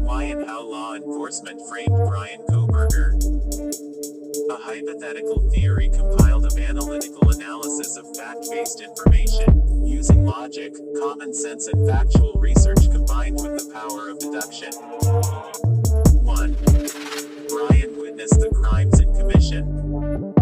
Why and how law enforcement framed Bryan Kohberger. A hypothetical theory compiled of analytical analysis of fact-based information, using logic, common sense and factual research combined with the power of deduction. 1. Bryan witnessed the crimes in commission.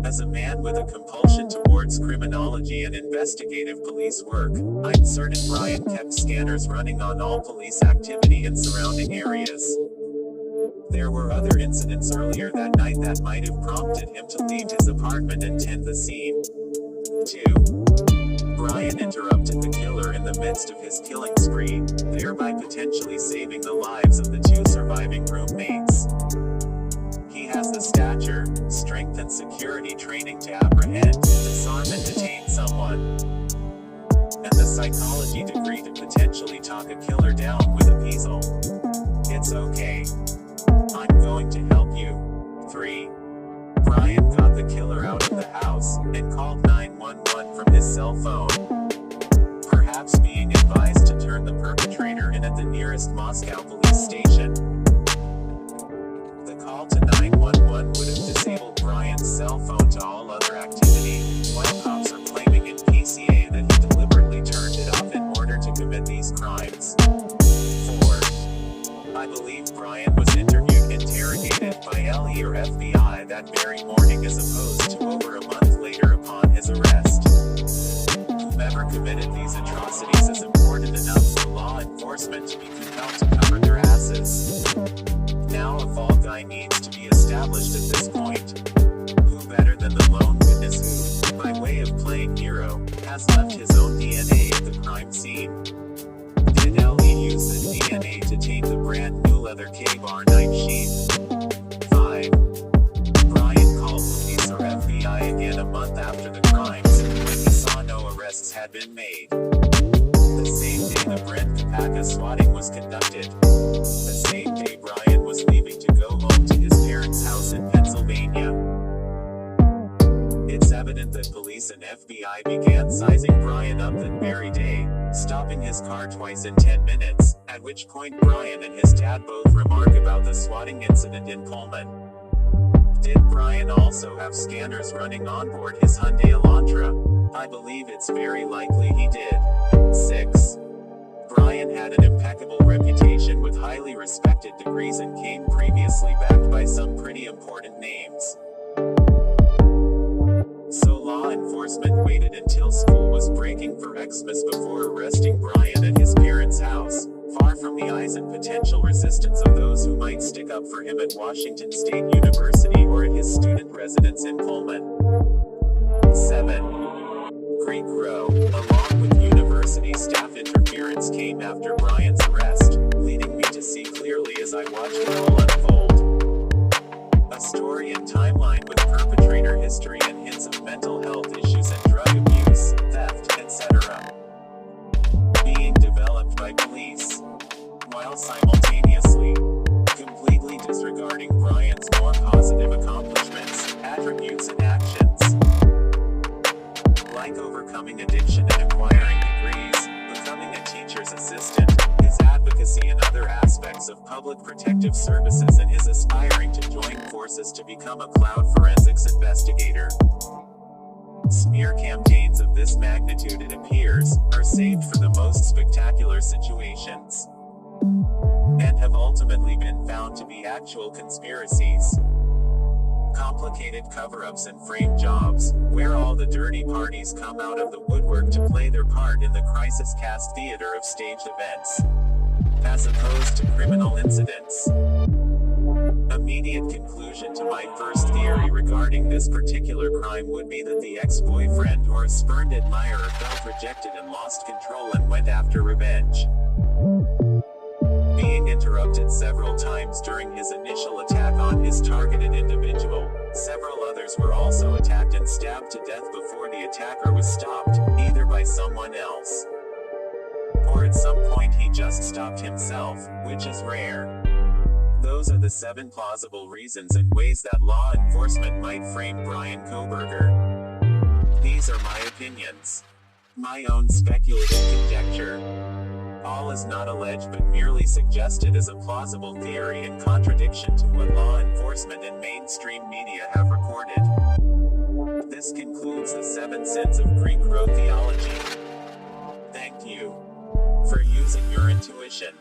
As a man with a compulsion towards criminology and investigative police work, I'm certain Bryan kept scanners running on all police activity in surrounding areas. There were other incidents earlier that night that might have prompted him to leave his apartment and tend the scene. 2. Bryan interrupted the killer in the midst of his killing spree, thereby potentially saving the lives of the 2 surviving roommates. He has the stature, strength and security training to apprehend, disarm and detain someone, and the psychology degree to potentially talk a killer down with a peasel. It's okay. I'm going to help you. 3. Bryan got the killer out of the house, and called 911 from his cell phone, perhaps being advised to turn the perpetrator in at the nearest Moscow police station. The call to 911 would have disabled Bryan's cell phone to all other activity, while cops are claiming in PCA that he deliberately turned it off in order to commit these crimes. 4. I believe Bryan was interrogated by LE or FBI that very morning as opposed to over a month later upon his arrest. Whomever committed these atrocities is important enough for law enforcement to be compelled to cover their asses. Now a fall guy needs to be established at this point. Who better than the lone witness who, by way of playing hero, has left his own DNA at the crime scene? Did LE use the DNA to taint the brand new leather K-bar knife sheath? 5. Bryan called police or FBI again a month after the crimes, when he saw no arrests had been made. The same day the Brent Kapaka swatting was conducted. The same day Bryan was leaving to go home to his parents' house in Pennsylvania. It's evident that police and FBI began sizing Bryan up that very day, stopping his car twice in 10 minutes, at which point Bryan and his dad both remark about the swatting incident in Pullman. Did Bryan also have scanners running on board his Hyundai Elantra? I believe it's very likely he did. 6. Bryan had an impeccable reputation with highly respected degrees and came previously backed by some pretty important names. So law enforcement waited until school was breaking for Xmas before arresting Bryan at his parents' house, far from the eyes and potential resistance of those who might stick up for him at Washington State University or at his student residence in Pullman. 7. Creek Row, along with university staff interference, came after Bryan's arrest, leading me to see clearly as I watched it all unfold. A story and timeline with perpetrator history and hints of mental health issues and drug abuse, theft, etc. being developed by police, while simultaneously completely disregarding Bryan's more positive accomplishments, attributes and actions, like overcoming addiction and acquiring degrees, becoming a teacher's assistant, his advocacy in other aspects of public protective services, and his aspiring to join forces to become a cloud forensics investigator. Smear campaigns of this magnitude, it appears, are saved for the most spectacular situations, and have ultimately been found to be actual conspiracies. Complicated cover-ups and frame jobs, where all the dirty parties come out of the woodwork to play their part in the crisis-cast theater of staged events, as opposed to criminal incidents. Immediate conclusion to my first theory regarding this particular crime would be that the ex-boyfriend or a spurned admirer felt rejected and lost control and went after revenge. Being interrupted several times during his initial attack on his targeted individual, several others were also attacked and stabbed to death before the attacker was stopped, either by someone else, or at some point he just stopped himself, which is rare. Those are the 7 plausible reasons and ways that law enforcement might frame Bryan Kohberger. These are my opinions. My own speculative conjecture. All is not alleged but merely suggested as a plausible theory in contradiction to what law enforcement and mainstream media have reported. This concludes the 7 sins of Greek road theology. Thank you for using your intuition.